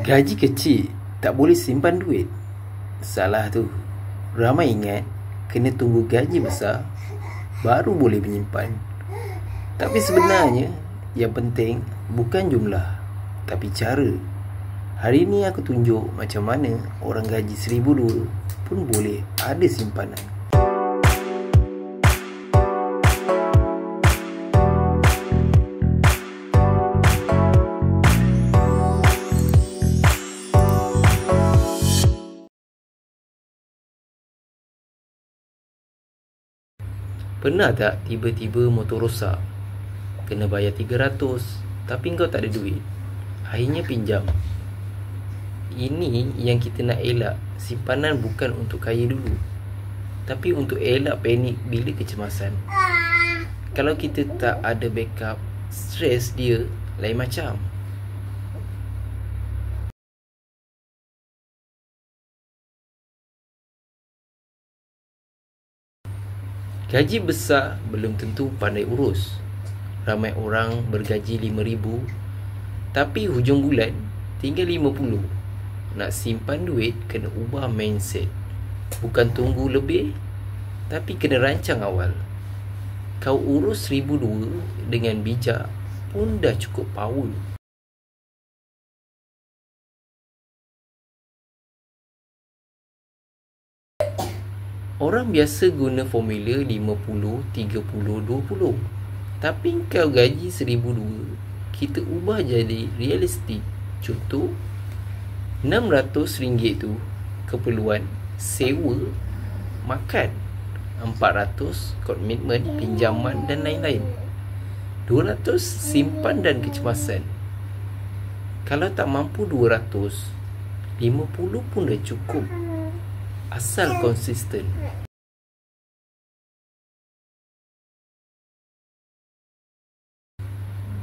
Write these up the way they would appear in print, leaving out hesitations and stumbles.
Gaji kecil tak boleh simpan duit. Salah tu. Ramai ingat kena tunggu gaji besar baru boleh menyimpan. Tapi sebenarnya yang penting bukan jumlah, tapi cara. Hari ni aku tunjuk macam mana orang gaji $1,200 pun boleh ada simpanan. Pernah tak tiba-tiba motor rosak, kena bayar 300, tapi kau tak ada duit, akhirnya pinjam? Ini yang kita nak elak. Simpanan bukan untuk kaya dulu, tapi untuk elak panik bila kecemasan. Kalau kita tak ada backup, stres dia lain macam. Gaji besar belum tentu pandai urus. Ramai orang bergaji RM5,000, tapi hujung bulan tinggal RM50. Nak simpan duit kena ubah mindset. Bukan tunggu lebih, tapi kena rancang awal. Kau urus $1,200 dengan bijak pun dah cukup power. Orang biasa guna formula 50, 30, 20. Tapi kau gaji $1,200, kita ubah jadi realistik. Contoh, RM600 tu keperluan sewa, makan, 400 komitmen, pinjaman dan lain-lain, 200 simpan dan kecemasan. Kalau tak mampu 200, 50 pun dah cukup, asal konsisten.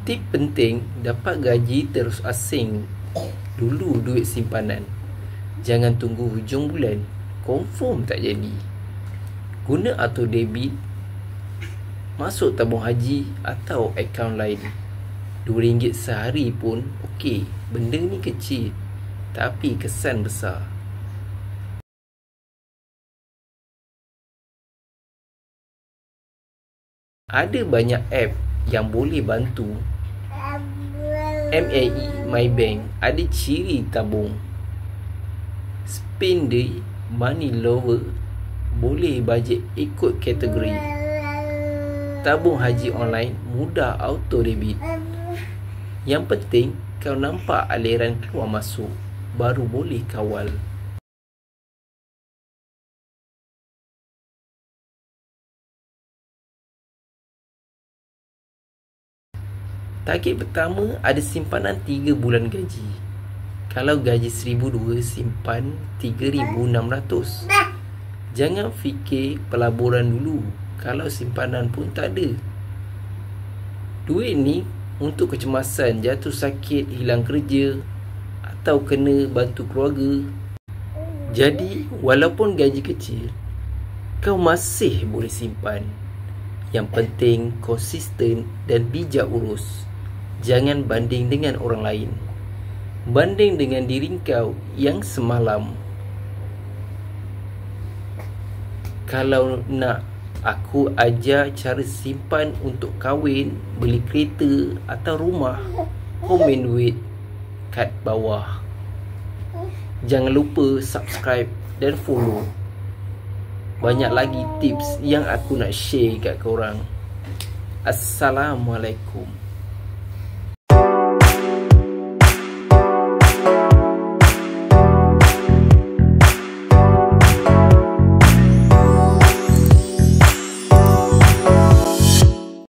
Tip penting, dapat gaji terus asing dulu duit simpanan. Jangan tunggu hujung bulan, confirm tak jadi. Guna auto debit, masuk tabung haji atau akaun lain. RM2 sehari pun okey. Benda ni kecil, tapi kesan besar. Ada banyak app yang boleh bantu. MAE MyBank ada ciri tabung. Spendday, Money Lover boleh bajet ikut kategori. Tabung haji online mudah auto debit. Yang penting kau nampak aliran keluar masuk, baru boleh kawal. Target pertama ada simpanan 3 bulan gaji. Kalau gaji $1,200, simpan $3,600. Jangan fikir pelaburan dulu kalau simpanan pun tak ada. Duit ni untuk kecemasan, jatuh sakit, hilang kerja atau kena bantu keluarga. Jadi walaupun gaji kecil, kau masih boleh simpan. Yang penting konsisten dan bijak urus. Jangan banding dengan orang lain, banding dengan diri kau yang semalam. Kalau nak aku ajar cara simpan untuk kahwin, beli kereta atau rumah, komen duit kat bawah. Jangan lupa subscribe dan follow. Banyak lagi tips yang aku nak share kat korang. Assalamualaikum.